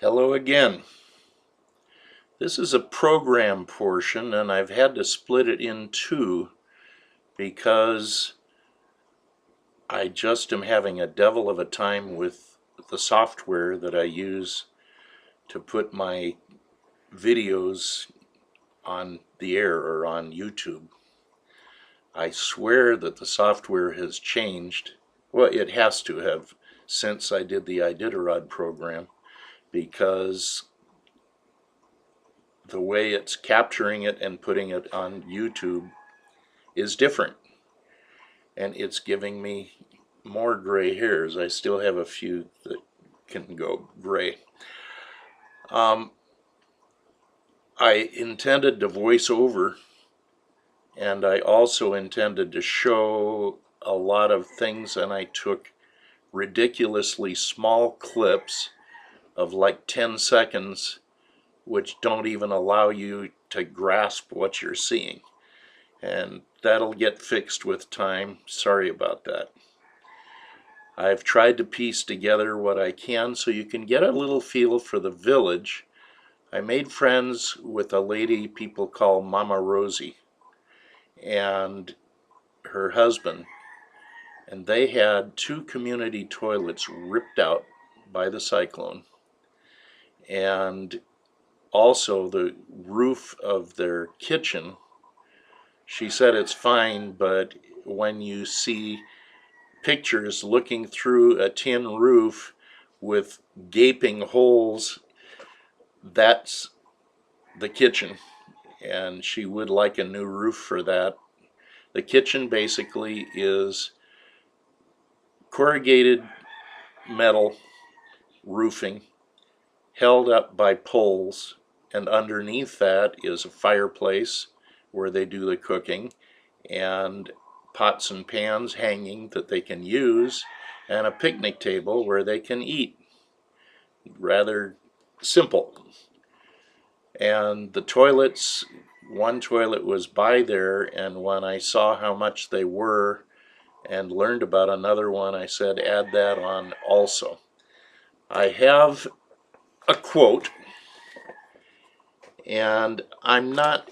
Hello again. This is a program portion and I've had to split it in two because I just am having a devil of a time with the software that I use to put my videos on the air or on YouTube. I swear that the software has changed. Well, it has to have since I did the Iditarod program, because the way it's capturing it and putting it on YouTube is different, and it's giving me more gray hairs. I still have a few that can go gray. I intended to voice over, and I also intended to show a lot of things, and I took ridiculously small clips of like 10 seconds which don't even allow you to grasp what you're seeing. And that'll get fixed with time. Sorry about that. I've tried to piece together what I can so you can get a little feel for the village. I made friends with a lady people call Mama Rosie and her husband, and they had two community toilets ripped out by the cyclone, and also the roof of their kitchen. She said it's fine, but when you see pictures looking through a tin roof with gaping holes, that's the kitchen, and she would like a new roof for that. The kitchen basically is corrugated metal roofing held up by poles, and underneath that is a fireplace where they do the cooking, and pots and pans hanging that they can use, and a picnic table where they can eat. Rather simple. And the toilets, one toilet was by there, and when I saw how much they were and learned about another one, I said add that on also. I have a quote, and I'm not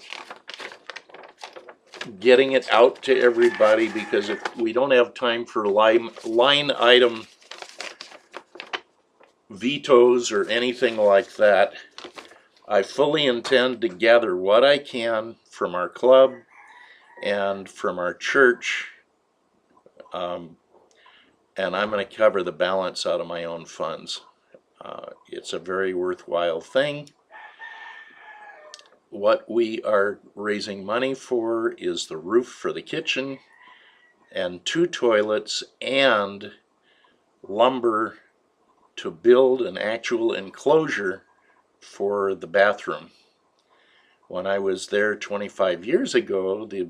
getting it out to everybody because if we don't have time for line item vetoes or anything like that, I fully intend to gather what I can from our club and from our church, and I'm going to cover the balance out of my own funds. It's a very worthwhile thing. What we are raising money for is the roof for the kitchen and two toilets and lumber to build an actual enclosure for the bathroom. When I was there 25 years ago, the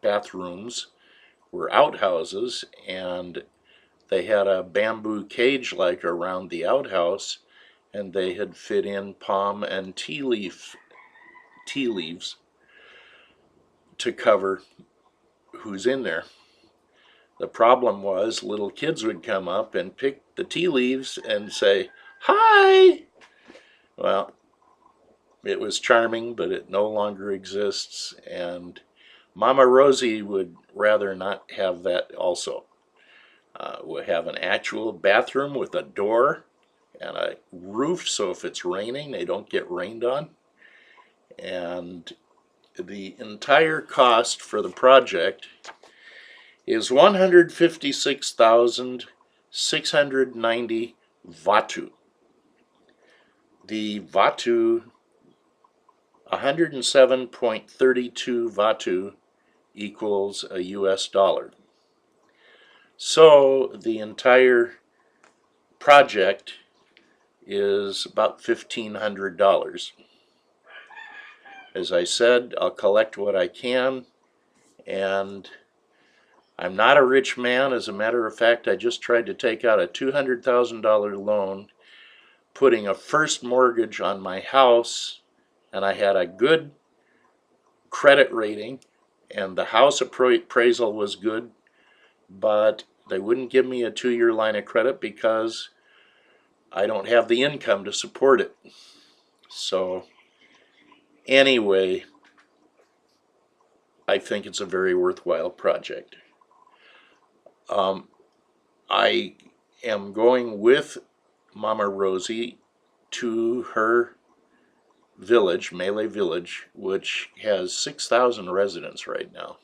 bathrooms were outhouses, and they had a bamboo cage like around the outhouse, and they had fit in palm and tea leaves to cover who's in there. The problem was little kids would come up and pick the tea leaves and say, "Hi!" Well, it was charming, but it no longer exists, and Mama Rosie would rather not have that also. We'll have an actual bathroom with a door and a roof, so if it's raining, they don't get rained on. And the entire cost for the project is 156,690 vatu. The vatu, 107.32 vatu equals a US dollar. So the entire project is about $1,500. As I said, I'll collect what I can, and I'm not a rich man. As a matter of fact, I just tried to take out a $200,000 loan, putting a first mortgage on my house, and I had a good credit rating, and the house appraisal was good, but they wouldn't give me a 2-year line of credit because I don't have the income to support it. So anyway, I think it's a very worthwhile project. I am going with Mama Rosie to her village, Malay Village, which has 6,000 residents right now.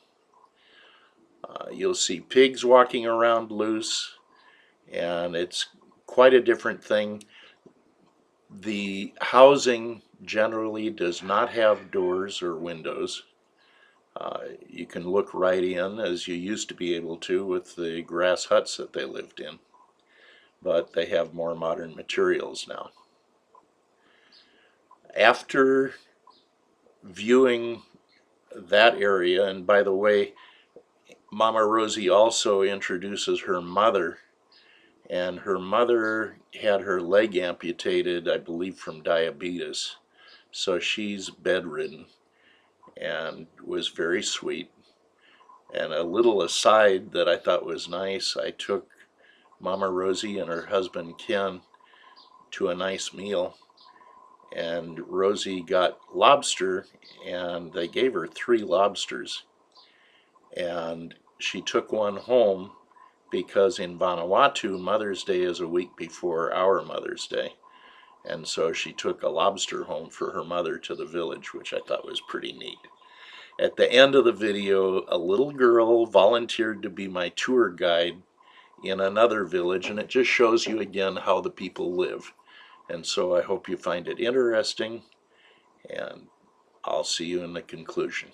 You'll see pigs walking around loose, and it's quite a different thing. The housing generally does not have doors or windows. You can look right in, as you used to be able to with the grass huts that they lived in, but they have more modern materials now. After viewing that area, and by the way, Mama Rosie also introduces her mother, and her mother had her leg amputated, I believe, from diabetes, so she's bedridden, and was very sweet. And a little aside that I thought was nice, I took Mama Rosie and her husband Ken to a nice meal, and Rosie got lobster, and they gave her 3 lobsters, and she took one home because in Vanuatu, Mother's Day is a week before our Mother's Day, and so she took a lobster home for her mother to the village, which I thought was pretty neat. At the end of the video, a little girl volunteered to be my tour guide in another village, and it just shows you again how the people live. And so I hope you find it interesting, and I'll see you in the conclusion.